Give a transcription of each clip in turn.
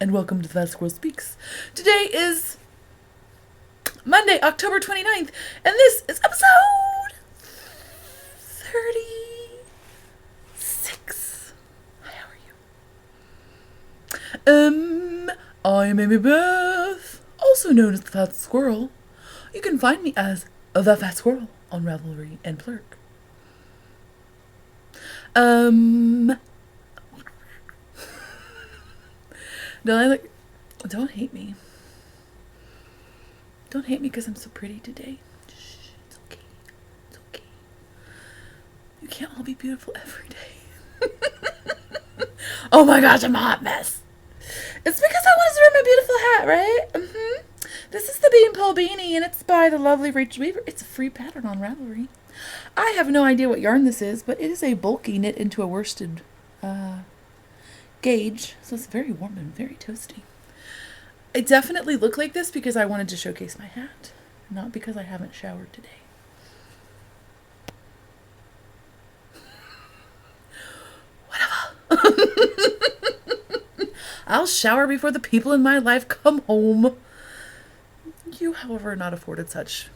and welcome to the Fat Squirrel Speaks. Today is Monday, October 29th, and this is episode 36. How are you? I'm Amy Beth, also known as the Fat Squirrel. You can find me as the Fat Squirrel on Ravelry and Plurk. Don't hate me. Don't hate me because I'm so pretty today. Shh, it's okay. It's okay. You can't all be beautiful every day. Oh my gosh, I'm a hot mess. It's because I wanted to wear my beautiful hat, right? This is the Beanpole Beanie, and it's by the lovely Rachel Weaver. It's a free pattern on Ravelry. I have no idea what yarn this is, but it is a bulky knit into a worsted gauge, so it's very warm and very toasty. I definitely look like this because I wanted to showcase my hat, not because I haven't showered today. Whatever. I'll shower before the people in my life come home. You, however, are not afforded such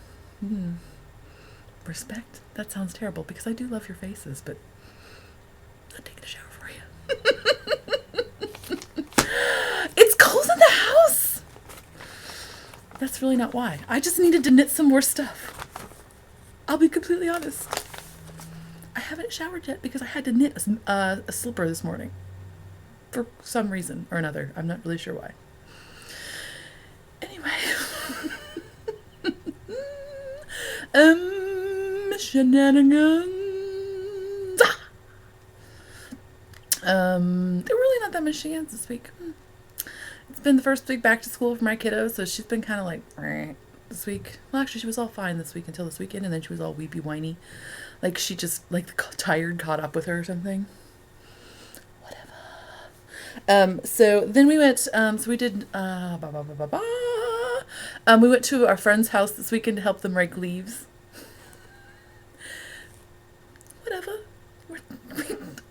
respect. That sounds terrible because I do love your faces, but I'm taking a shower for you. It's cold in the house. That's really not why. I just needed to knit some more stuff. I'll be completely honest. I haven't showered yet because I had to knit a slipper this morning. For some reason or another. I'm not really sure why. Anyway. Shenanigans. There were really not that many shenanigans this week. It's been the first week back to school for my kiddo, so she's been kind of like this week. Well, actually, she was all fine this week until this weekend, and then she was all weepy whiny, like she just like the tired caught up with her or something. Whatever. So then we went. So we did. We went to our friend's house this weekend to help them rake leaves. Whatever. We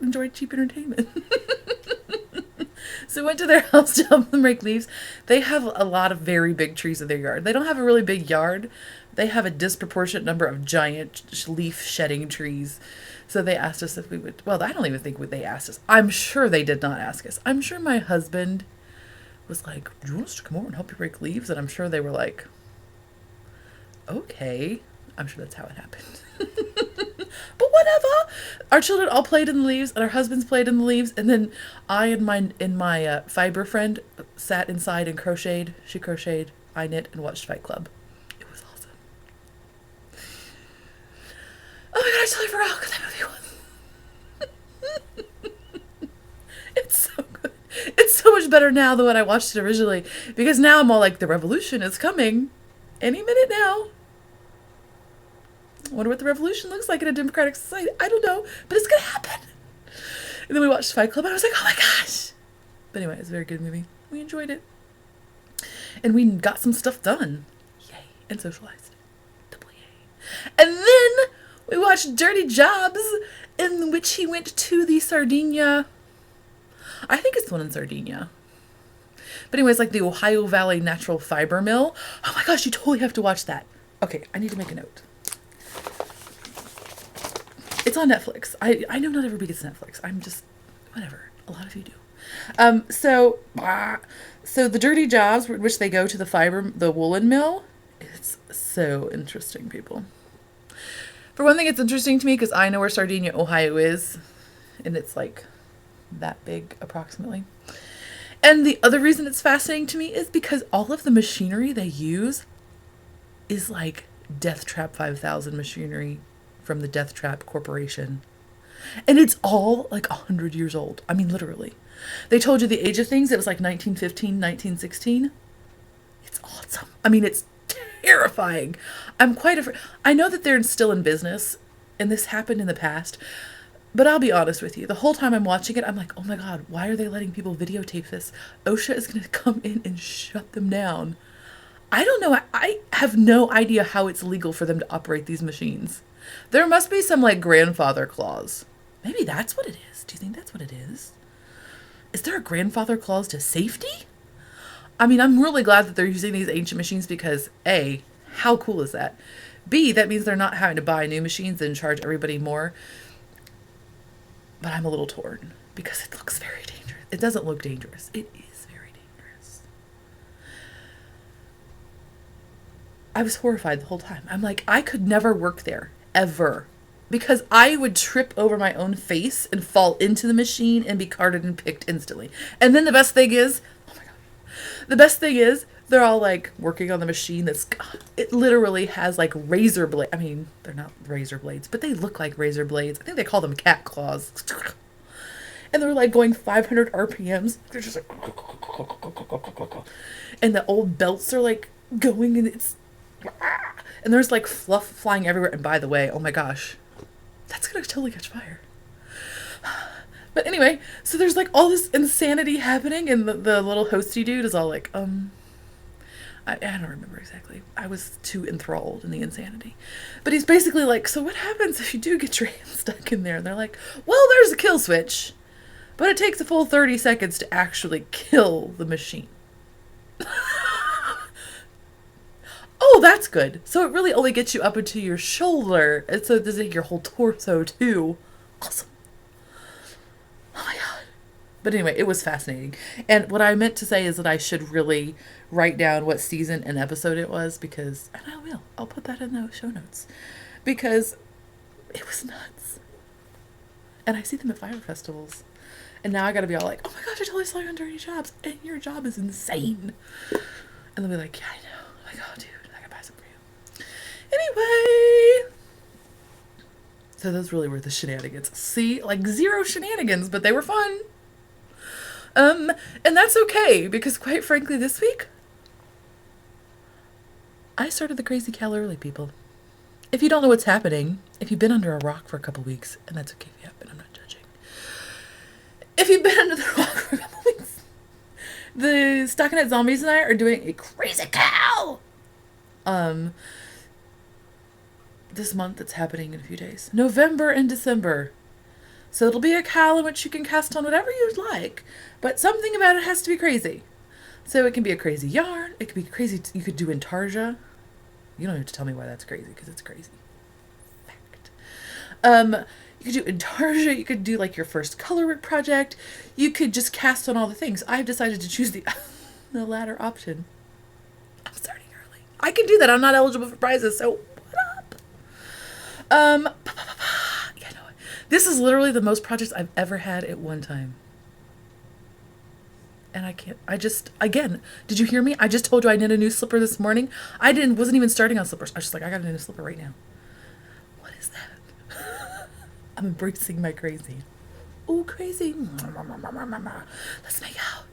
enjoyed cheap entertainment. So we went to their house to help them rake leaves. They have a lot of very big trees in their yard. They don't have a really big yard. They have a disproportionate number of giant leaf shedding trees. So they asked us if we would, well, I don't even think they asked us. I'm sure they did not ask us. I'm sure my husband was like, do you want us to come over and help you rake leaves? And I'm sure they were like, okay. I'm sure that's how it happened. But whatever. Our children all played in the leaves, and our husbands played in the leaves, and then I and my fiber friend sat inside and crocheted. She crocheted, I knit, and watched Fight Club. It was awesome. Oh my god, I totally forgot how good that movie was. It's so good. It's so much better now than when I watched it originally, because now I'm all like, the revolution is coming any minute now. I wonder what the revolution looks like in a democratic society. I don't know, but it's gonna happen. And then we watched Fight Club, and I was like, oh my gosh. But anyway, it's a very good movie. We enjoyed it. And we got some stuff done. Yay. And socialized. Double yay. And then we watched Dirty Jobs, in which he went to the Sardinia. I think it's the one in Sardinia. But anyways, like the Ohio Valley Natural Fiber Mill. Oh my gosh, you totally have to watch that. Okay, I need to make a note. It's on Netflix. I know not everybody gets Netflix. I'm just, whatever. A lot of you do. So the Dirty Jobs, which they go to the woolen mill, it's so interesting, people. For one thing, it's interesting to me because I know where Sardinia, Ohio is, and it's like that big approximately. And the other reason it's fascinating to me is because all of the machinery they use is like Death Trap 5000 machinery from the Death Trap Corporation. And it's all like 100 years old. I mean, literally. They told you the age of things. It was like 1915, 1916. It's awesome. I mean, it's terrifying. I'm quite afraid. I know that they're still in business, and this happened in the past. But I'll be honest with you. The whole time I'm watching it, I'm like, oh my God, why are they letting people videotape this? OSHA is going to come in and shut them down. I don't know. I have no idea how it's legal for them to operate these machines. There must be some like grandfather clause. Maybe that's what it is. Do you think that's what it is? Is there a grandfather clause to safety? I mean, I'm really glad that they're using these ancient machines because A, how cool is that? B, that means they're not having to buy new machines and charge everybody more. But I'm a little torn because it looks very dangerous. It doesn't look dangerous. It is very dangerous. I was horrified the whole time. I'm like, I could never work there, ever. Because I would trip over my own face and fall into the machine and be carted and picked instantly. And then the best thing is, oh my God, the best thing is, they're all like working on the machine that's, it literally has like razor blade. I mean, they're not razor blades, but they look like razor blades. I think they call them cat claws. And they're like going 500 RPMs. They're just like, and the old belts are like going and it's, and there's like fluff flying everywhere. And by the way, oh my gosh, that's gonna totally catch fire. But anyway, so there's like all this insanity happening, and the little hosty dude is all like, I don't remember exactly. I was too enthralled in the insanity. But he's basically like, so what happens if you do get your hand stuck in there? And they're like, well, there's a kill switch, but it takes a full 30 seconds to actually kill the machine. Oh, that's good. So it really only gets you up into your shoulder, and so it doesn't take your whole torso too. Awesome. Oh my God. But anyway, it was fascinating. And what I meant to say is that I should really write down what season and episode it was because, and I will. I'll put that in the show notes because it was nuts. And I see them at fire festivals. And now I gotta be all like, oh my gosh, I totally saw you on Dirty Jobs and your job is insane. And they'll be like, yeah, I know. I'm like, oh dude, I gotta buy some for you. Anyway. So those really were the shenanigans. See, like 0 shenanigans, but they were fun. And that's okay, because quite frankly, this week, I started the Crazy Cal early, people. If you don't know what's happening, if you've been under a rock for a couple weeks, and that's okay if you have been, I'm not judging. If you've been under the rock for a couple weeks, the Stockinette Zombies and I are doing a Crazy Cal! This month it's happening in a few days. November and December. So it'll be a cal in which you can cast on whatever you'd like, but something about it has to be crazy. So it can be a crazy yarn, it could be crazy, you could do intarsia. You don't have to tell me why that's crazy, because it's crazy. Fact. You could do intarsia, you could do like your first color work project, you could just cast on all the things. I've decided to choose the latter option. I'm starting early. I can do that, I'm not eligible for prizes, so what up? This is literally the most projects I've ever had at one time. And again, did you hear me? I just told you I knit a new slipper this morning. Wasn't even starting on slippers. I was just like, I got a new slipper right now. What is that? I'm embracing my crazy. Oh, crazy. Let's make out.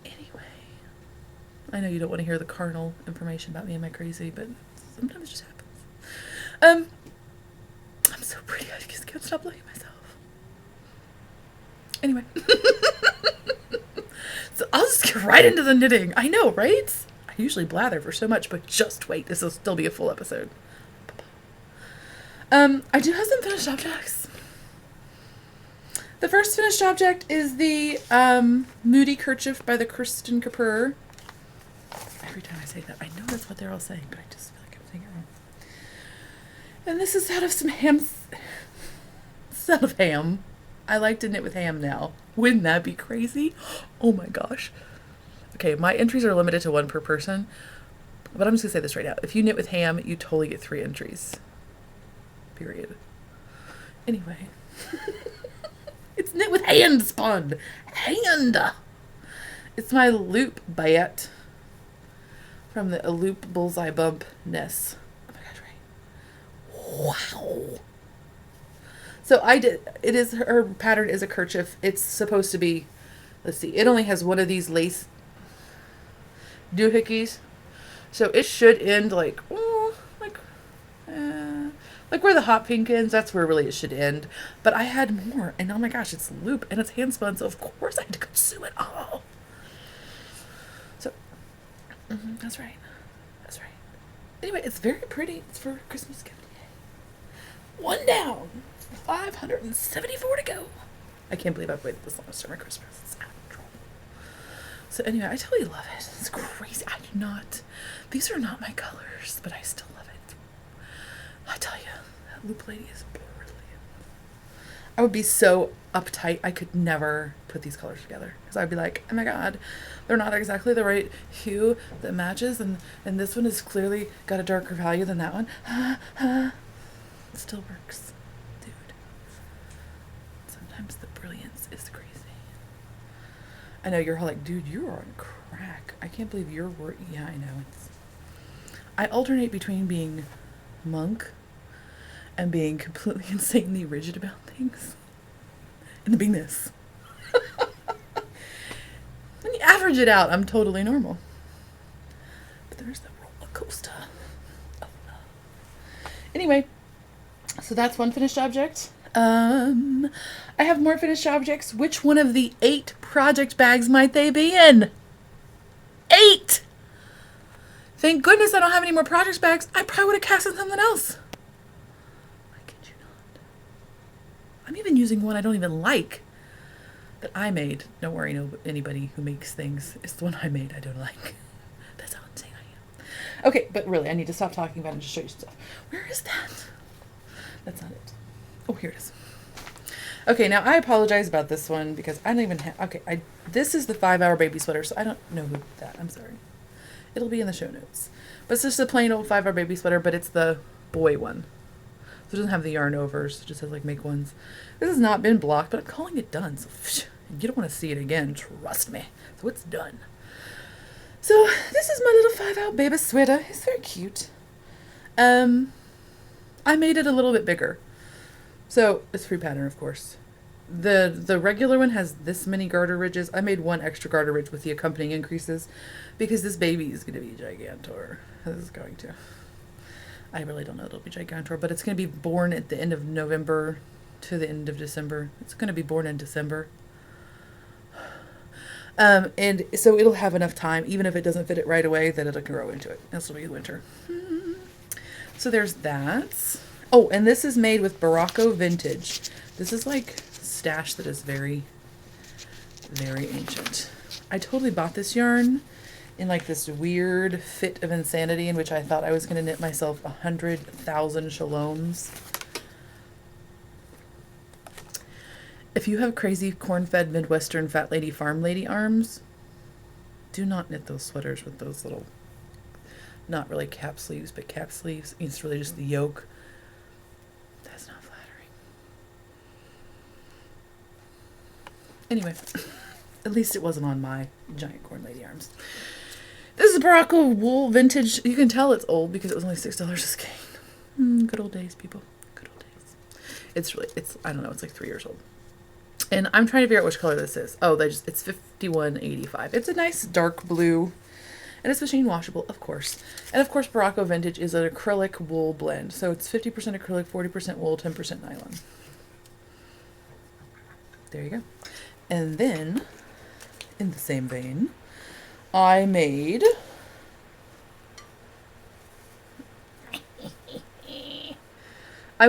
Anyway, I know you don't want to hear the carnal information about me and my crazy, but sometimes it just happens. I'm so pretty, I just can't stop looking at myself. Anyway. So I'll just get right into the knitting. I know, right? I usually blather for so much, but just wait. This will still be a full episode. I do have some finished objects. The first finished object is the Moody Kerchief by the Kirsten Kapoor. Every time I say that, I know that's what they're all saying, but I just feel like I'm saying it wrong. And this is out of some ham. Out of ham. I like to knit with ham now. Wouldn't that be crazy? Oh my gosh. Okay, my entries are limited to 1 per person, but I'm just gonna say this right now. If you knit with ham, you totally get 3 entries. Period. Anyway. It's knit with hand spun. Hand. It's my loop bat from the Loop Bullseye Bump Ness. Oh my gosh, right. Wow. So her pattern is a kerchief. It's supposed to be, let's see, it only has one of these lace doohickeys. So it should end like where the hot pink ends. That's where really it should end. But I had more, and oh my gosh, it's loop, and it's hand spun, so of course I had to consume it all. So, that's right. That's right. Anyway, it's very pretty. It's for Christmas gift. 1 down. 574 to go. I can't believe I've waited this long to start my Christmas. It's out of control. So anyway, I totally love it. It's crazy. I do not, these are not my colors, but I still love it. I tell you, that Loop Lady is brilliant. I would be so uptight. I could never put these colors together because I'd be like, oh my God, they're not exactly the right hue that matches. And this one has clearly got a darker value than that one. It still works, dude. Sometimes the brilliance is crazy. I know you're all like, dude, you're on crack. I can't believe you're yeah, I know. I alternate between being monk and being completely insanely rigid about things and being this. When you average it out, I'm totally normal. But there's the roller coaster of love. Anyway, so that's one finished object. I have more finished objects. Which one of the 8 project bags might they be in? 8! Thank goodness I don't have any more project bags. I probably would have cast in something else. I kid you not. I'm even using one I don't even like that I made. Don't worry, no anybody who makes things. It's the one I made I don't like. That's how insane I am. Okay, but really, I need to stop talking about it and just show you stuff. Where is that? That's not it. Oh, here it is. Okay, now I apologize about this one because I don't even have... Okay, this is the 5-hour baby sweater, so I don't know who that... I'm sorry. It'll be in the show notes. But it's just a plain old 5-hour baby sweater, but it's the boy one. So it doesn't have the yarn overs. It just says, like, make ones. This has not been blocked, but I'm calling it done. So you don't want to see it again. Trust me. So it's done. So this is my little 5-hour baby sweater. It's very cute. I made it a little bit bigger. So it's free pattern, of course. The regular one has this many garter ridges. I made one extra garter ridge with the accompanying increases because this baby is going to be gigantor. This is going to. I really don't know it'll be gigantor, but it's going to be born at the end of November to the end of December. It's going to be born in December. And so it'll have enough time, even if it doesn't fit it right away, that it'll grow into it. This will be winter. So there's that. Oh, and this is made with Barocco Vintage. This is like stash that is very, very ancient. I totally bought this yarn in like this weird fit of insanity in which I thought I was going to knit myself 100,000 shaloms. If you have crazy corn-fed Midwestern fat lady farm lady arms, do not knit those sweaters with those little, not really cap sleeves, but cap sleeves. It's really just the yoke. That's not flattering. Anyway, at least it wasn't on my giant corn lady arms. This is Barocco wool vintage. You can tell it's old because it was only $6 a skein. Good old days, people. Good old days. It's I don't know, it's like 3 years old. And I'm trying to figure out which color this is. Oh, it's $51.85. It's a nice dark blue. And it's machine washable, of course. And of course, Barocco Vintage is an acrylic wool blend. So it's 50% acrylic, 40% wool, 10% nylon. There you go. And then, in the same vein, I made... I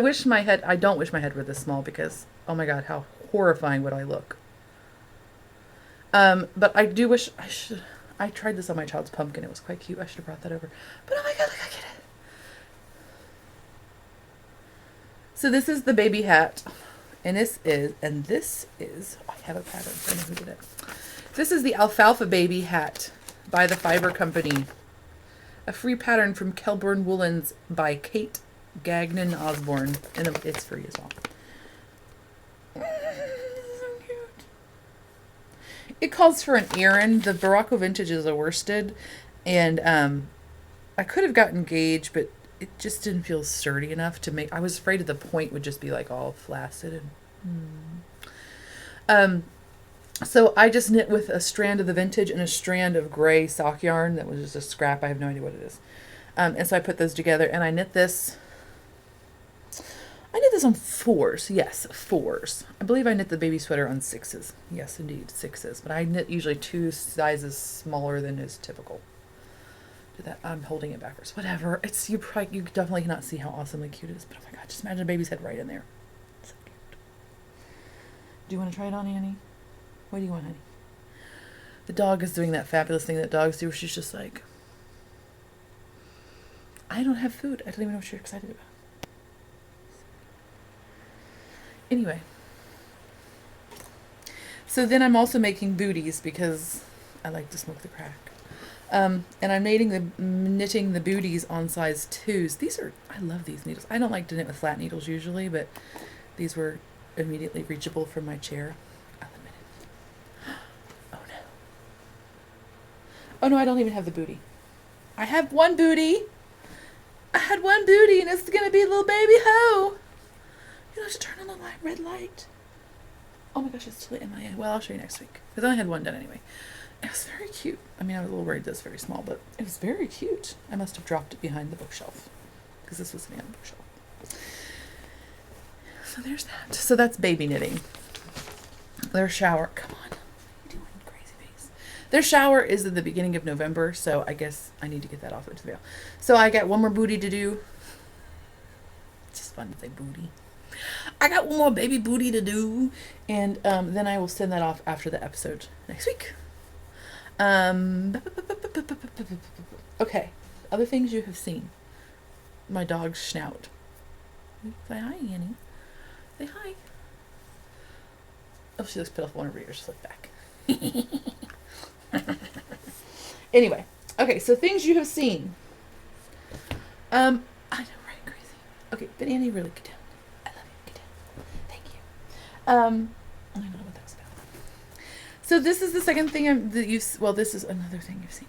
don't wish my head were this small because, oh my God, how horrifying would I look. But I do wish I tried this on my child's pumpkin. It was quite cute. I should have brought that over. But oh my God, look, I get it. So this is the baby hat. And this is, I have a pattern. I know who did it. This is the Alfalfa Baby hat by the Fiber Company. A free pattern from Kelburn Woolens by Kate Gagnon Osborne. And it's free as well. So cute. It calls for an Erin. The Barocco Vintage is a worsted. And I could have gotten gauge, but it just didn't feel sturdy enough to make... I was afraid the point would just be like all flaccid. So I just knit with a strand of the Vintage and a strand of gray sock yarn that was just a scrap. I have no idea what it is. And so I put those together and I knit this. I knit this on 4s. Yes, 4s. I believe I knit the baby sweater on 6s. Yes, indeed, 6s. But I knit usually 2 sizes smaller than is typical. That I'm holding it backwards. Whatever. You definitely cannot see how awesomely cute it is. But oh my God, just imagine a baby's head right in there. So cute. Do you want to try it on, Annie? What do you want, honey? The dog is doing that fabulous thing that dogs do where she's just like, I don't have food. I don't even know what you're excited about. Anyway. So then I'm also making booties because I like to smoke the crack. And I'm knitting the booties on size 2s. I love these needles. I don't like to knit with flat needles usually, but these were immediately reachable from my chair. I'll admit it. Oh no. Oh no, I don't even have the booty. I have one booty. I had one booty and it's gonna be a little baby hoe. You have to turn on the red light. Oh my gosh, it's totally MIA. Well, I'll show you next week because I only had one done anyway. It was very cute. I mean, I was a little worried that it's very small, but it was very cute. I must have dropped it behind the bookshelf because this was sitting on the bookshelf. So there's that. So that's baby knitting. Their shower. Come on. What are you doing, crazy face? Their shower is at the beginning of November, so I guess I need to get that off into the mail. So I got one more booty to do. It's just fun to say booty. I got one more baby booty to do, and then I will send that off after the episode next week. Okay, other things you have seen. My dog's snout. Say hi, Annie. Say hi. Oh, she looks pitiful. One of her ears just look back. Anyway, okay, so things you have seen. I know, right? Crazy. Okay, but Annie, really get down. I love you. Get down. Thank you. I don't know what that was about. So this is the second thing this is another thing you've seen.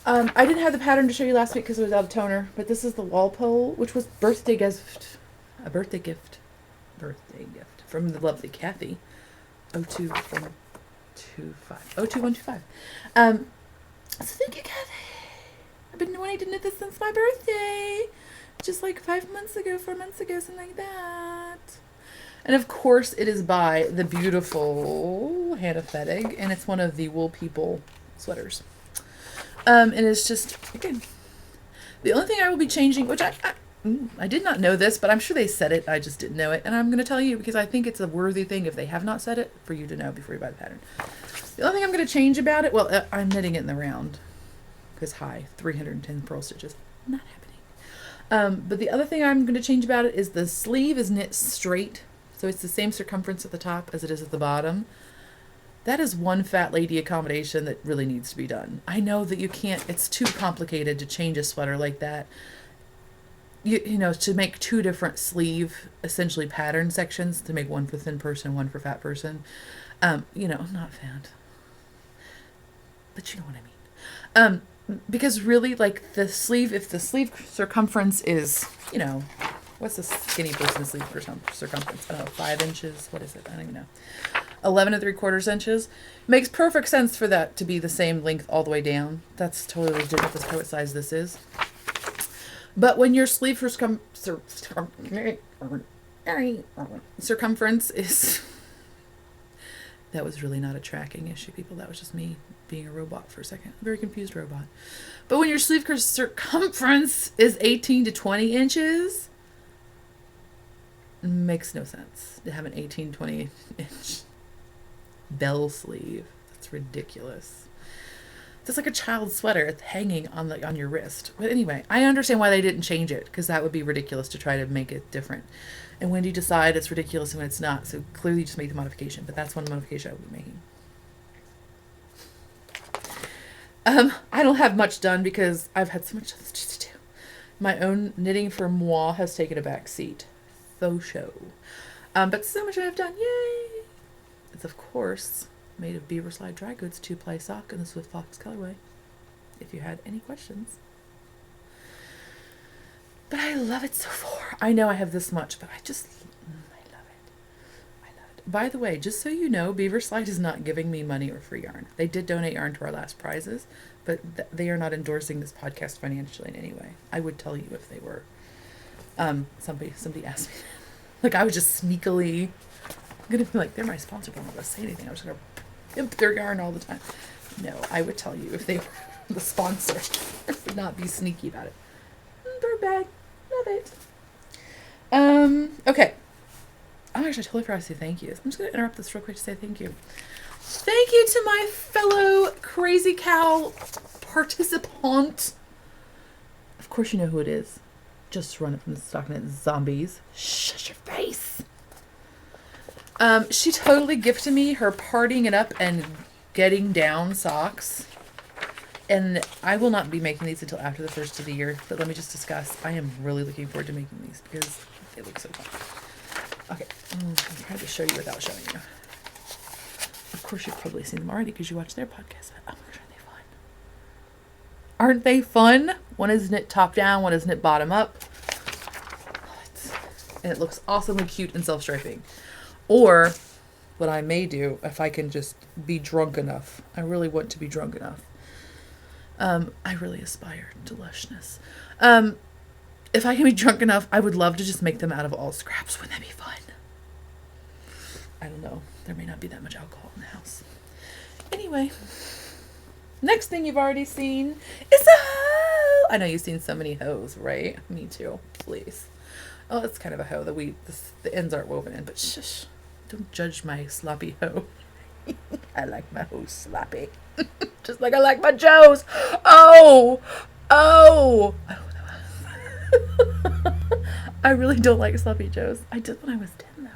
I didn't have the pattern to show you last week because it was out of toner, but this is the Walpole, which was birthday gift. A birthday gift. Birthday gift from the lovely Kathy. 02125. So thank you, Kathy. I've been wanting to knit this since my birthday. Just like 4 months ago, something like that. And of course, it is by the beautiful Hannah Fettig, and it's one of the Wool People sweaters. And it's just, again, the only thing I will be changing, which I did not know this, but I'm sure they said it, I just didn't know it, and I'm going to tell you because I think it's a worthy thing if they have not said it, for you to know before you buy the pattern. The only thing I'm going to change about it, well, I'm knitting it in the round, because 310 purl stitches, not happening. But the other thing I'm going to change about it is the sleeve is knit straight, so it's the same circumference at the top as it is at the bottom. That is one fat lady accommodation that really needs to be done. I know that you can't, it's too complicated to change a sweater like that. You know, to make 2 different sleeve, essentially pattern sections, to make one for thin person, one for fat person. You know, I'm not a fan. But you know what I mean. Because really, like, the sleeve, if the sleeve circumference is, you know, what's the skinny person's sleeve circumference? I don't know, 5 inches? What is it? I don't even know. 11 3/4 inches. Makes perfect sense for that to be the same length all the way down. That's totally legitimate. That's what size this is. But when your sleeve circumference is... That was really not a tracking issue, people. That was just me being a robot for a second. A very confused robot. But when your sleeve circumference is 18 to 20 inches, makes no sense to have an 18, 20 inch bell sleeve. That's ridiculous. It's like a child's sweater. It's hanging on your wrist. But anyway, I understand why they didn't change it, because that would be ridiculous to try to make it different. And when do you decide it's ridiculous and when it's not? So clearly just make the modification. But that's one modification I will be making. I don't have much done because I've had so much to do. My own knitting for moi has taken a back seat. Faux show. But so much I have done. Yay! It's, of course, made of Beaver Slide Dry Goods 2-ply sock in the Swift Fox colorway. If you had any questions. But I love it so far. I know I have this much, but I love it. I love it. By the way, just so you know, Beaver Slide is not giving me money or free yarn. They did donate yarn to our last prizes, but they are not endorsing this podcast financially in any way. I would tell you if they were. Somebody asked me. Like, I was just sneakily... I'm going to be like, they're my sponsor, but I'm not going to say anything. I'm just going to pimp their yarn all the time. No, I would tell you if they were the sponsor. I would not be sneaky about it. Bird bag. Love it. Okay. Oh my gosh, I totally forgot to say thank you. I'm just going to interrupt this real quick to say thank you. Thank you to my fellow Crazy Cow participant. Of course you know who it is. Just run it from the stockinette zombies. Shut your face. She totally gifted me her partying it up and getting down socks. And I will not be making these until after the first of the year. But let me just discuss. I am really looking forward to making these because they look so fun. Okay. I'm trying to show you without showing you. Of course, you've probably seen them already because you watched their podcast. Oh my gosh, aren't they fun? Aren't they fun? One is knit top down, one is knit bottom up. And it looks awesomely cute and self-striping. Or what I may do if I can just be drunk enough. I really want to be drunk enough. I really aspire to lushness. If I can be drunk enough, I would love to just make them out of all scraps. Wouldn't that be fun? I don't know. There may not be that much alcohol in the house. Anyway, next thing you've already seen is a hoe. I know you've seen so many hoes, right? Me too. Please. Oh, it's kind of a hoe. The ends aren't woven in, but shush. Don't judge my sloppy hoe. I like my hoe sloppy. Just like I like my Joes. Oh. I really don't like sloppy Joes. I did when I was 10 though.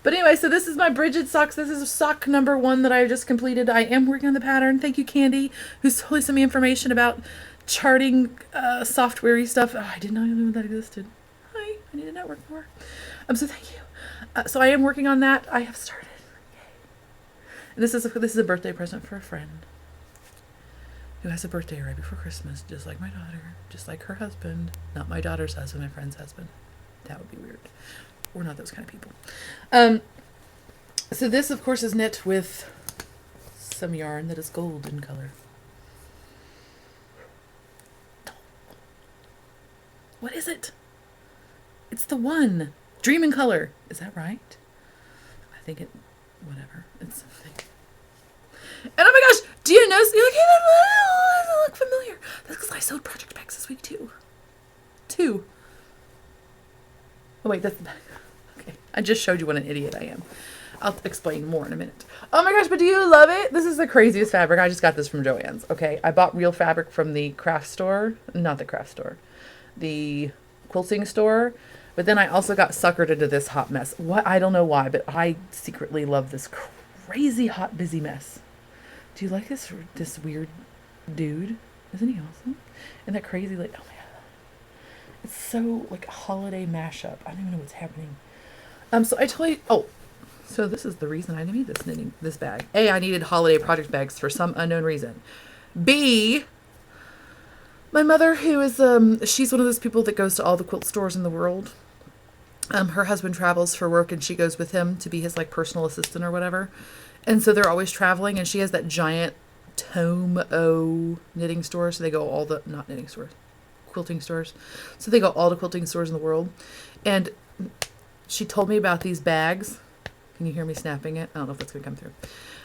But anyway, so this is my Bridget socks. This is sock number 1 that I just completed. I am working on the pattern. Thank you, Candy, who's totally sent me information about charting software-y stuff. Oh, I did not even know that existed. Hi, I need to network more. So thank you. So I am working on that. I have started. Yay. And this is a birthday present for a friend who has a birthday right before Christmas, just like my daughter, just like her husband. Not my daughter's husband, my friend's husband. That would be weird. We're not those kind of people. So this, of course, is knit with some yarn that is gold in color. What is it? It's the one. Dream in color. Is that right? I think it... Whatever. It's something. And oh my gosh! Do you notice? You're like, hey, that doesn't look familiar. That's because I sewed project bags this week, too. 2. Oh, wait, that's the back. Okay. I just showed you what an idiot I am. I'll explain more in a minute. Oh my gosh, but do you love it? This is the craziest fabric. I just got this from Joann's. Okay, I bought real fabric from the craft store. Not the craft store. The quilting store. But then I also got suckered into this hot mess. What? I don't know why, but I secretly love this crazy hot busy mess. Do you like this weird dude? Isn't he awesome? And that crazy, like, oh my god. It's so, like, a holiday mashup. I don't even know what's happening. So I totally, so this is the reason I need this bag. A, I needed holiday project bags for some unknown reason. B, my mother, who is, she's one of those people that goes to all the quilt stores in the world. Her husband travels for work and she goes with him to be his, like, personal assistant or whatever. And so they're always traveling, and she has that giant Tomo knitting store. So they go all the, not knitting stores, quilting stores. So they go all the quilting stores in the world. And she told me about these bags. Can you hear me snapping it? I don't know if that's going to come through.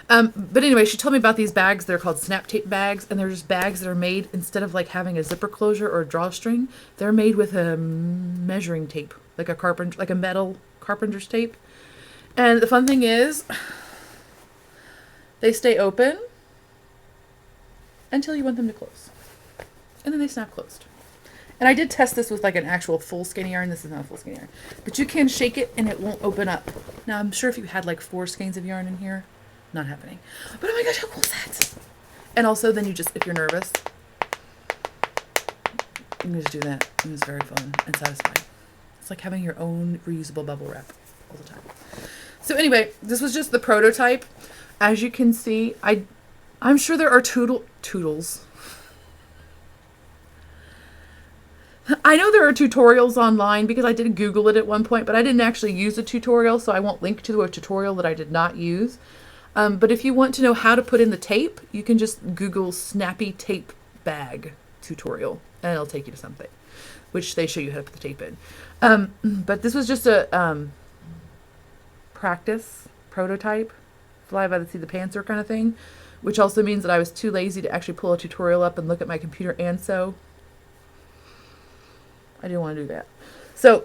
But anyway, she told me about these bags. They're called snap tape bags. And they're just bags that are made, instead of like having a zipper closure or a drawstring, they're made with a measuring tape, like a metal carpenter's tape. And the fun thing is, they stay open until you want them to close. And then they snap closed. And I did test this with like an actual full skein yarn. This is not a full skein yarn. But you can shake it and it won't open up. Now, I'm sure if you had like 4 skeins of yarn in here, not happening. But oh my gosh, how cool is that? And also then you just, if you're nervous, you can just do that. And it's very fun and satisfying. It's like having your own reusable bubble wrap all the time. So anyway, this was just the prototype. As you can see, I'm sure there are toodles. I know there are tutorials online because I did Google it at one point, but I didn't actually use a tutorial, so I won't link to a tutorial that I did not use. But if you want to know how to put in the tape, you can just Google snappy tape bag tutorial, and it'll take you to something, which they show you how to put the tape in. But this was just a practice prototype, fly by the seat of the pantser kind of thing, which also means that I was too lazy to actually pull a tutorial up and look at my computer and sew. I didn't want to do that. So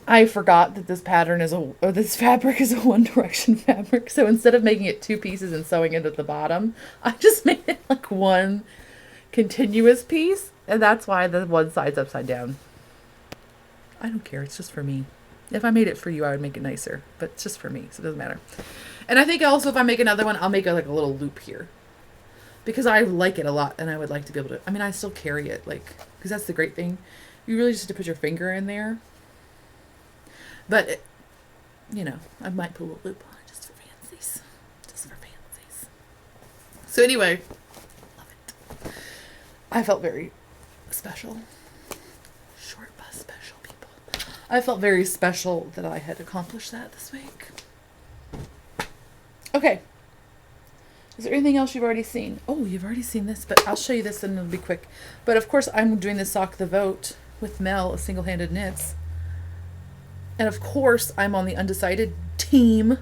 I forgot that this this fabric is a One Direction fabric. So instead of making it two pieces and sewing it at the bottom, I just made it like one continuous piece. And that's why the one side's upside down. I don't care. It's just for me. If I made it for you, I would make it nicer. But it's just for me, so it doesn't matter. And I think also if I make another one, I'll make like a little loop here. Because I like it a lot, and I would like to be able to... I mean, I still carry it, like... Because that's the great thing. You really just have to put your finger in there. But, I might put a little loop on it just for fancies. Just for fancies. So anyway, love it. I felt very special. Short bus special, people. I felt very special that I had accomplished that this week. Okay. Is there anything else you've already seen? Oh, you've already seen this, but I'll show you this and it'll be quick. But of course, I'm doing the Sock the Vote with Mel, a single-handed knits. And of course, I'm on the undecided team,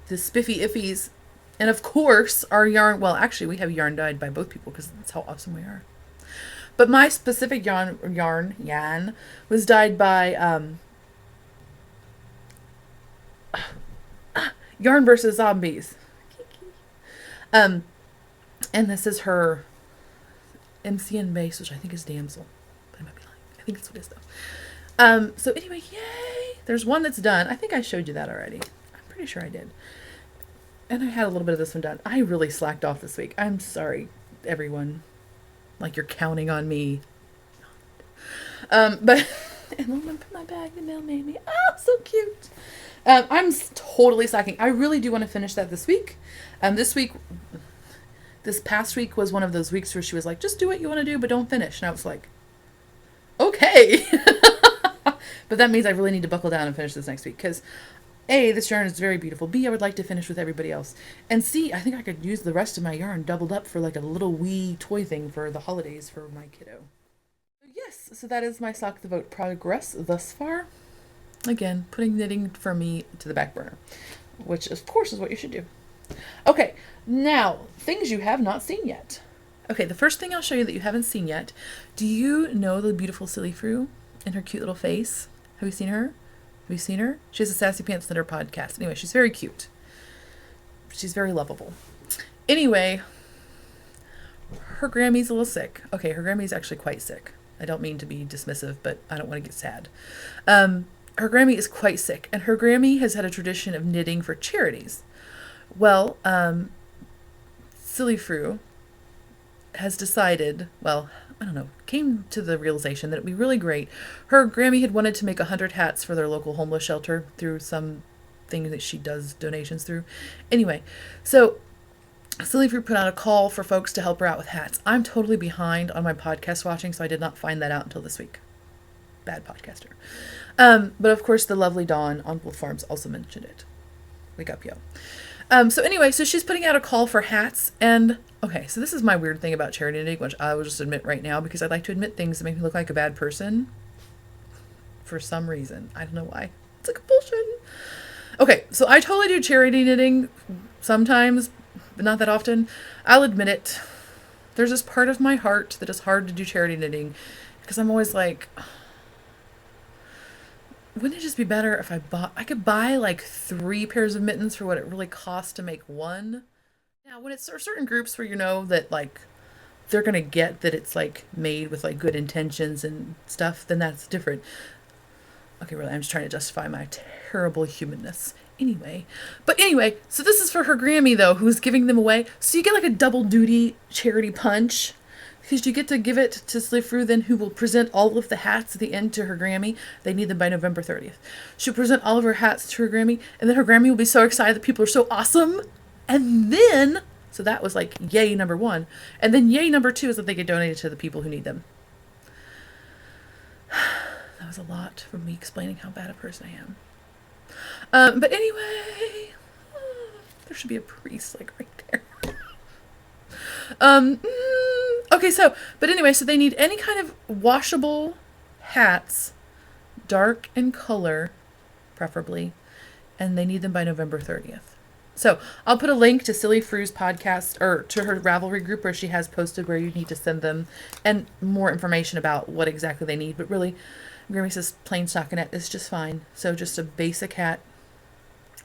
the Spiffy Iffies. And of course, our yarn, well, actually, we have yarn dyed by both people because that's how awesome we are. But my specific yarn was dyed by Yarn versus Zombies. And this is her MCN base, which I think is Damsel. But I might be lying. I think that's what it is, though. So anyway, yay! There's one that's done. I think I showed you that already. I'm pretty sure I did. And I had a little bit of this one done. I really slacked off this week. I'm sorry, everyone. Like you're counting on me. But and I'm gonna put my bag the mail made me. Oh, so cute. I'm totally slacking. I really do want to finish that this week. This past week was one of those weeks where she was like, just do what you want to do, but don't finish. And I was like, okay. But that means I really need to buckle down and finish this next week. Because A, this yarn is very beautiful. B, I would like to finish with everybody else. And C, I think I could use the rest of my yarn doubled up for like a little wee toy thing for the holidays for my kiddo. Yes, so that is my Sock the Vote progress thus far. Again, putting knitting for me to the back burner, which of course is what you should do. Okay, now, things you have not seen yet. Okay, the first thing I'll show you that you haven't seen yet. Do you know the beautiful Silly Fru and her cute little face? Have you seen her? Have you seen her? She has a Sassy Pants Knitter podcast. Anyway, she's very cute. She's very lovable. Anyway, her Grammy's a little sick. Okay, her Grammy's actually quite sick. I don't mean to be dismissive, but I don't want to get sad. Her Grammy is quite sick, and her Grammy has had a tradition of knitting for charities. Well, Silly Fru has decided, well, I don't know, came to the realization that it would be really great. Her Grammy had wanted to make 100 hats for their local homeless shelter through some thing that she does donations through. Anyway, so Silly Fru put out a call for folks to help her out with hats. I'm totally behind on my podcast watching, so I did not find that out until this week. Bad podcaster. But of course, the lovely Dawn on Wolf Farms also mentioned it. Wake up, yo. So anyway, so she's putting out a call for hats. And, okay, so this is my weird thing about charity knitting, which I will just admit right now, because I like to admit things that make me look like a bad person. For some reason. I don't know why. It's a compulsion. Okay, so I totally do charity knitting sometimes, but not that often. I'll admit it. There's this part of my heart that is hard to do charity knitting, because I'm always like... Wouldn't it just be better if I could buy like 3 pairs of mittens for what it really costs to make one? Now, when it's certain groups where you know that like they're going to get that it's like made with like good intentions and stuff, then that's different. Okay, really, I'm just trying to justify my terrible humanness. Anyway, so this is for her Grammy though, who's giving them away. So you get like a double duty charity punch. Because you get to give it to Silly Fru, then who will present all of the hats at the end to her Grammy. They need them by November 30th. She'll present all of her hats to her Grammy, and then her Grammy will be so excited that people are so awesome. And then, so that was like yay number 1. And then yay number 2 is that they get donated to the people who need them. That was a lot from me explaining how bad a person I am. But anyway, there should be a priest like right there. Okay, so they need any kind of washable hats, dark in color, preferably, and they need them by November 30th. So I'll put a link to Silly Fru's podcast, or to her Ravelry group where she has posted where you need to send them, and more information about what exactly they need. But really, Grammy says plain stockinette is just fine. So just a basic hat,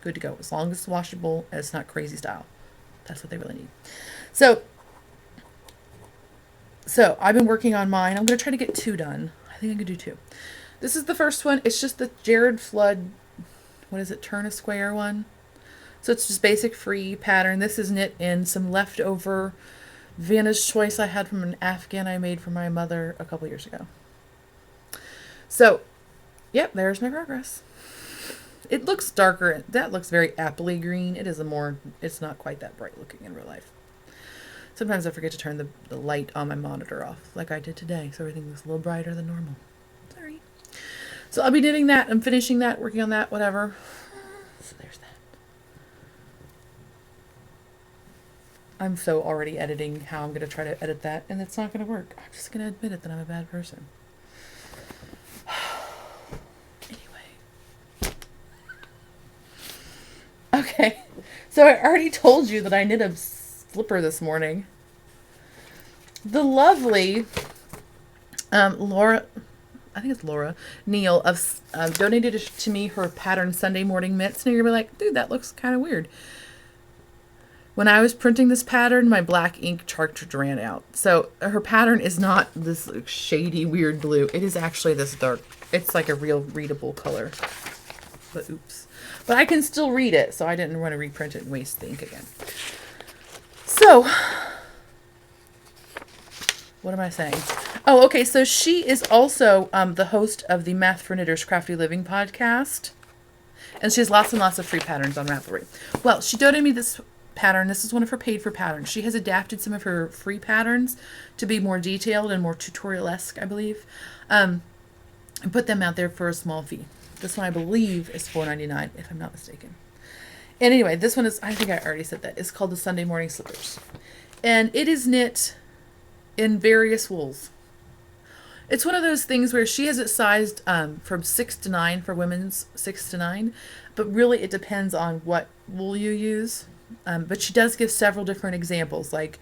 good to go. As long as it's washable and it's not crazy style. That's what they really need. So I've been working on mine. I'm going to try to get 2 done. I think I could do 2. This is the first one. It's just the Jared Flood, what is it, turn a square one. So it's just basic free pattern. This is knit in some leftover Vanna's Choice I had from an Afghan I made for my mother a couple years ago. So, yep, there's my progress. It looks darker. That looks very appley green. It's not quite that bright looking in real life. Sometimes I forget to turn the light on my monitor off, like I did today, so everything looks a little brighter than normal. Sorry. So I'll be knitting that. I'm finishing that, working on that, whatever. So there's that. I'm so already editing how I'm going to try to edit that, and it's not going to work. I'm just going to admit it that I'm a bad person. Anyway. Okay. So I already told you that I knit a slipper this morning. The lovely Laura, I think it's Laura Neal, donated to me her pattern Sunday morning mitts. And you're going to be like, dude, that looks kind of weird. When I was printing this pattern, my black ink cartridge ran out. So her pattern is not this shady, weird blue. It is actually this dark. It's like a real readable color. But oops. But I can still read it, so I didn't want to reprint it and waste the ink again. So, what am I saying? Oh, okay. So she is also the host of the Math for Knitters Crafty Living podcast. And she has lots and lots of free patterns on Ravelry. Well, she donated me this pattern. This is one of her paid for patterns. She has adapted some of her free patterns to be more detailed and more tutorial-esque, I believe. And put them out there for a small fee. This one, I believe, is $4.99, if I'm not mistaken. And anyway, this one is, I think I already said that. It's called the Sunday Morning Slippers. And it is knit in various wools. It's one of those things where she has it sized from 6 to 9 for women's 6 to 9. But really, it depends on what wool you use. But she does give several different examples, like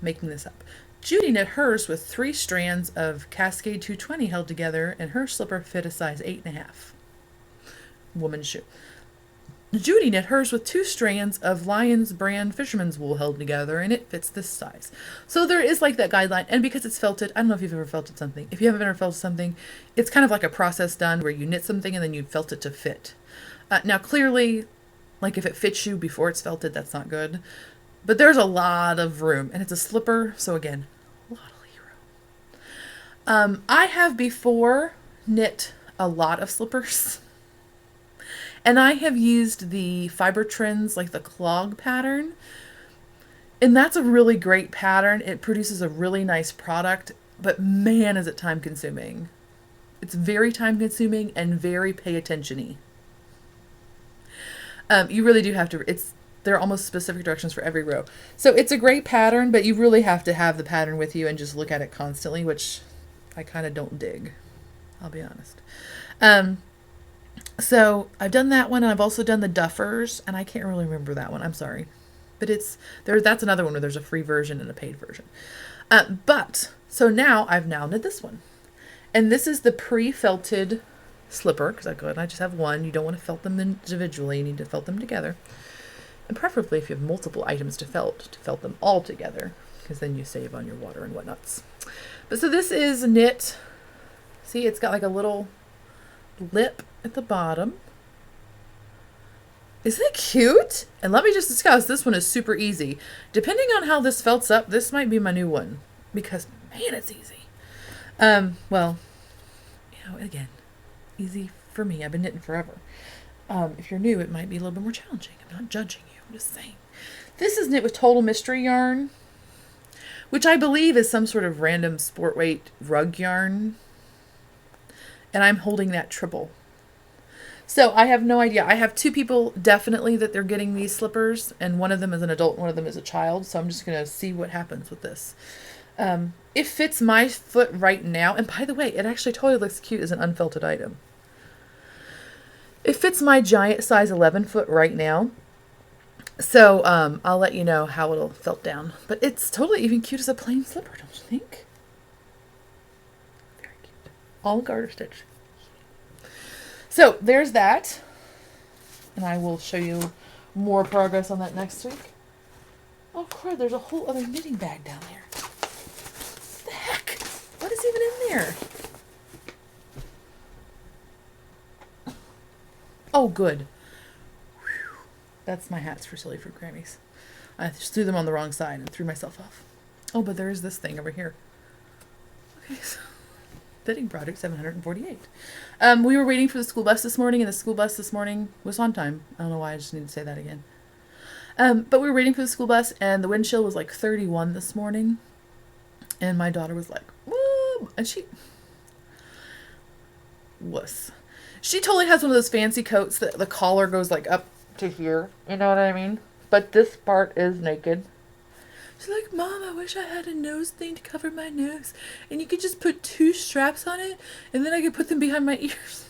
making this up. Judy knit hers with 3 strands of Cascade 220 held together, and her slipper fit a size 8.5. Woman's shoe. Judy knit hers with 2 strands of Lyons brand fisherman's wool held together, and it fits this size. So there is like that guideline, and because it's felted, I don't know if you've ever felted something. If you haven't ever felted something, it's kind of like a process done where you knit something and then you felt it to fit. Now clearly, like if it fits you before it's felted, that's not good. But there's a lot of room, and it's a slipper, so again, a lot of legroom. I have before knit a lot of slippers. And I have used the Fiber Trends, like the clog pattern. And that's a really great pattern. It produces a really nice product, but man, is it time consuming. It's very time consuming and very pay attention-y. You really do have to, there are almost specific directions for every row. So it's a great pattern, but you really have to have the pattern with you and just look at it constantly, which I kind of don't dig. I'll be honest. So I've done that one, and I've also done the Duffers, and I can't really remember that one. I'm sorry. But that's another one where there's a free version and a paid version. So now I've knit this one. And this is the pre-felted slipper, because I just have one. You don't want to felt them individually. You need to felt them together. And preferably if you have multiple items to felt them all together, because then you save on your water and whatnots. But so this is knit. See, it's got like a little lip at the bottom. Isn't it cute? And let me just discuss, this one is super easy. Depending on how this felts up, this might be my new one, because man, it's easy. Well, again, easy for me. I've been knitting forever. If you're new, it might be a little bit more challenging. I'm not judging you. I'm just saying. This is knit with Total Mystery yarn, which I believe is some sort of random sport weight rug yarn. And I'm holding that triple. So I have no idea. I have 2 people definitely that they're getting these slippers, and one of them is an adult and one of them is a child. So I'm just going to see what happens with this. It fits my foot right now. And by the way, it actually totally looks cute as an unfelted item. It fits my giant size 11 foot right now. So I'll let you know how it'll felt down. But it's totally even cute as a plain slipper, don't you think? Very cute. All garter stitch. So there's that. And I will show you more progress on that next week. Oh crud, there's a whole other knitting bag down there. What the heck? What is even in there? Oh, good. Whew. That's my hats for Silly Fruit Grammys. I just threw them on the wrong side and threw myself off. Oh, but there is this thing over here. Okay, so fitting project 748. We were waiting for the school bus this morning, and the school bus this morning was on time. I don't know why, I just need to say that again. But we were waiting for the school bus, and the wind chill was like 31 this morning. And my daughter was like, whoa, and she totally has one of those fancy coats that the collar goes like up to here. You know what I mean? But this part is naked. She's like, Mom, I wish I had a nose thing to cover my nose. And you could just put 2 straps on it, and then I could put them behind my ears.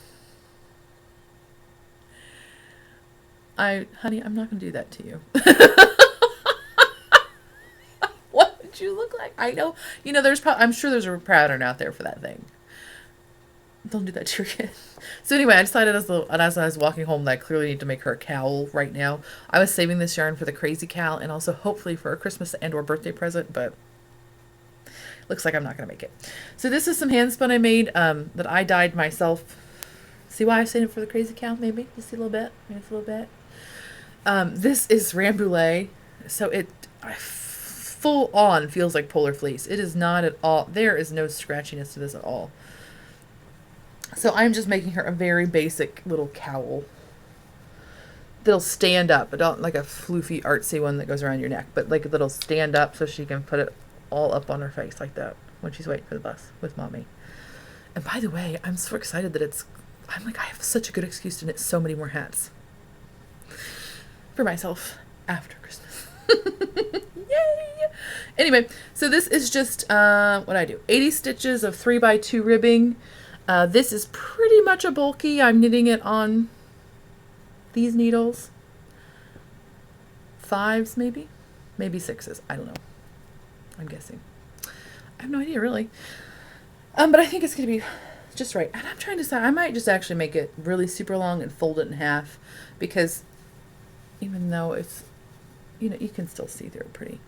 Honey, I'm not going to do that to you. What would you look like? I know. You know, I'm sure there's a pattern out there for that thing. Don't do that to your kid. So anyway, I decided as I was walking home that I clearly need to make her a cowl right now. I was saving this yarn for the crazy cowl and also hopefully for a Christmas and or birthday present, but looks like I'm not going to make it. So this is some hand spun I made that I dyed myself. See why I saved it for the crazy cowl? Maybe just a little bit. Maybe just a little bit. This is Rambouillet, so it full on feels like polar fleece. It is not at all. There is no scratchiness to this at all. So I'm just making her a very basic little cowl that'll stand up, but not like a floofy artsy one that goes around your neck, but like that'll stand up so she can put it all up on her face like that when she's waiting for the bus with Mommy. And by the way, I'm so excited that I'm like, I have such a good excuse to knit so many more hats for myself after Christmas. Yay! Anyway, so this is just what I do. 80 stitches of 3x2 ribbing. This is pretty much a bulky. I'm knitting it on these needles. 5s maybe? Maybe 6s. I don't know. I'm guessing. I have no idea really. But I think it's going to be just right. And I'm trying to decide, I might just actually make it really super long and fold it in half, because even though it's, you know, you can still see through it pretty,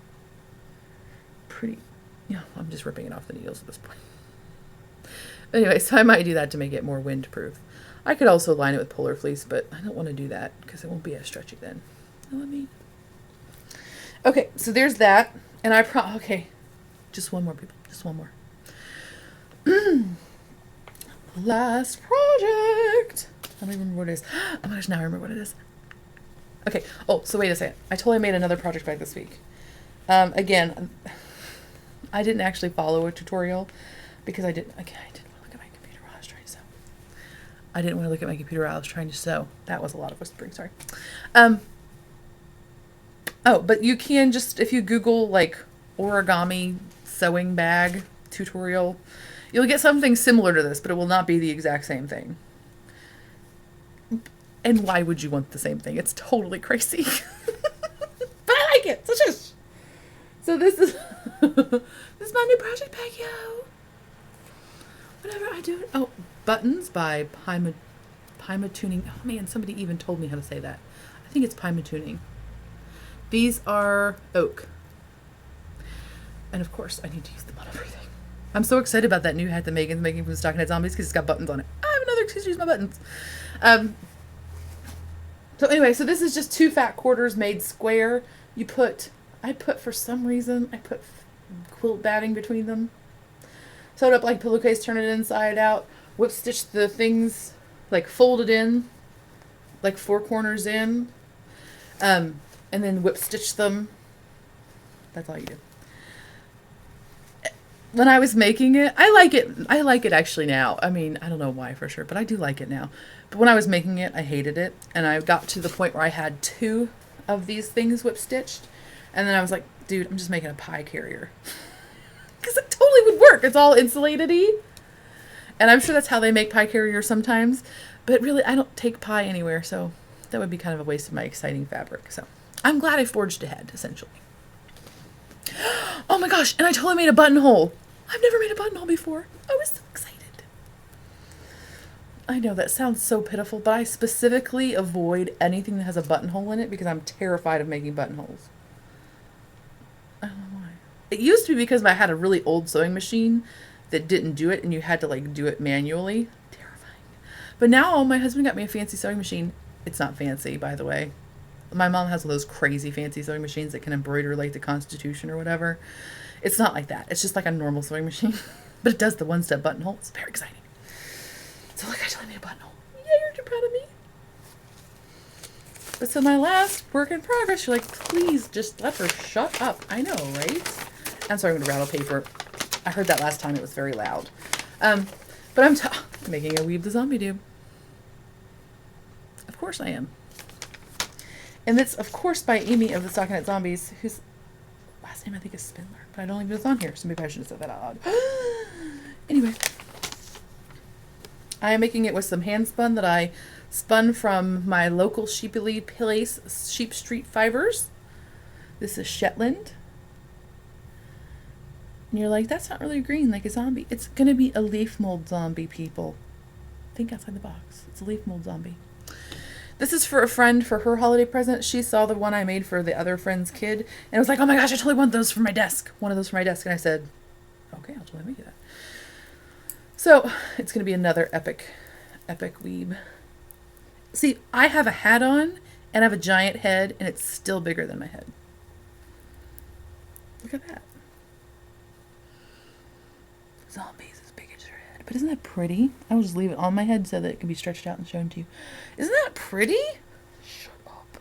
you know, I'm just ripping it off the needles at this point. Anyway, so I might do that to make it more windproof. I could also line it with polar fleece, but I don't want to do that because it won't be as stretchy then. You know what I mean? Okay, so there's that. And okay, just one more, people. Just one more. Last project. I don't even remember what it is. Oh my gosh, now I remember what it is. Okay. Oh, so wait a second. I totally made another project bag this week. Again, I didn't actually follow a tutorial because I didn't want to look at my computer while I was trying to sew. I didn't want to look at my computer while I was trying to sew. That was a lot of whispering, sorry. Oh, but you can just, if you Google like origami sewing bag tutorial, you'll get something similar to this, but it will not be the exact same thing. And why would you want the same thing? It's totally crazy. But I like it. So this is this is my new project bag, yo. Whatever I do. Oh, Buttons by Pima Tuning. Oh man, somebody even told me how to say that. I think it's Pima Tuning. These are oak. And of course, I need to use them on everything. I'm so excited about that new hat that Megan's making from Stockinette Zombies because it's got buttons on it. I have another excuse to use my buttons. So anyway, so this is just 2 fat quarters made square. I put quilt batting between them. Sew it up like pillowcase, turn it inside out. Whip stitch the things, like fold it in, like 4 corners in. And then whip stitch them. That's all you do. When I was making it, I like it actually now. I mean, I don't know why for sure, but I do like it now. But when I was making it, I hated it. And I got to the point where I had 2 of these things whip stitched. And then I was like, dude, I'm just making a pie carrier. Because it totally would work. It's all insulated-y. And I'm sure that's how they make pie carriers sometimes. But really, I don't take pie anywhere, so that would be kind of a waste of my exciting fabric. So I'm glad I forged ahead, essentially. Oh my gosh, and I totally made a buttonhole. I've never made a buttonhole before. I was so excited. I know that sounds so pitiful, but I specifically avoid anything that has a buttonhole in it because I'm terrified of making buttonholes. I don't know why. It used to be because I had a really old sewing machine that didn't do it and you had to like do it manually. Terrifying. But now my husband got me a fancy sewing machine. It's not fancy, by the way. My mom has one of those crazy fancy sewing machines that can embroider like the Constitution or whatever. It's not like that. It's just like a normal sewing machine. But it does the one-step buttonhole. It's very exciting. So look, I actually made a buttonhole. Yay, aren't you proud of me? But so my last work in progress, you're like, please just let her shut up. I know, right? I'm sorry, I'm going to rattle paper. I heard that last time. It was very loud. But I'm making a Weave the Zombie Dube. Of course I am. And it's, of course, by Amy of the Stockinette Zombies, whose last name I think is Spindler. But I don't even know it's on here, so maybe I should have said that out loud. Anyway. I am making it with some hand spun that I spun from my local Sheeply Place Sheep Street Fibers. This is Shetland. And you're like, that's not really green like a zombie. It's going to be a leaf mold zombie, people. Think outside the box. It's a leaf mold zombie. This is for a friend for her holiday present. She saw the one I made for the other friend's kid and was like, oh my gosh, I totally want those for my desk. One of those for my desk. And I said, okay, I'll totally make you that. So it's going to be another epic weeb. See, I have a hat on and I have a giant head and it's still bigger than my head. Look at that. Zombies as big as your head. But isn't that pretty? I will just leave it on my head so that it can be stretched out and shown to you. Isn't that pretty? Shut up.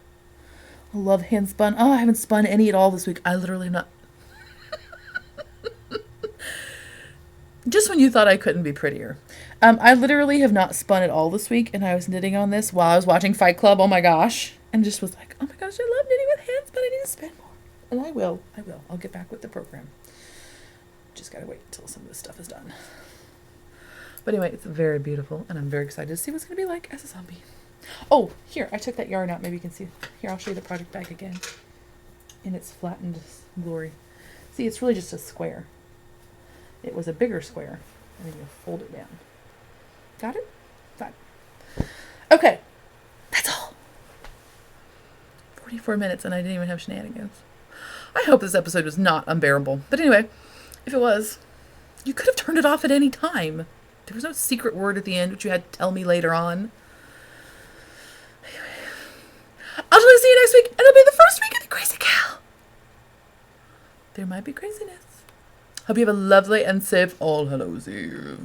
I love hand spun. Oh, I haven't spun any at all this week. I literally have not. Just when you thought I couldn't be prettier. I literally have not spun at all this week, and I was knitting on this while I was watching Fight Club. Oh my gosh. And just was like, oh my gosh, I love knitting with hands, but I need to spin more. And I will. I'll get back with the program. Just gotta wait until some of this stuff is done. But anyway, it's very beautiful, and I'm very excited to see what it's gonna be like as a zombie. Oh, here, I took that yarn out. Maybe you can see. Here, I'll show you the project bag again in its flattened glory. See, it's really just a square. It was a bigger square, and then you fold it down. Got it? Fine. Okay, that's all. 44 minutes, and I didn't even have shenanigans. I hope this episode was not unbearable. But anyway, if it was, you could have turned it off at any time. There was no secret word at the end, which you had to tell me later on. Anyway, I'll totally see you next week, and it'll be the first week of the Crazy Cow. There might be craziness. Hope you have a lovely and safe All Hallows Eve.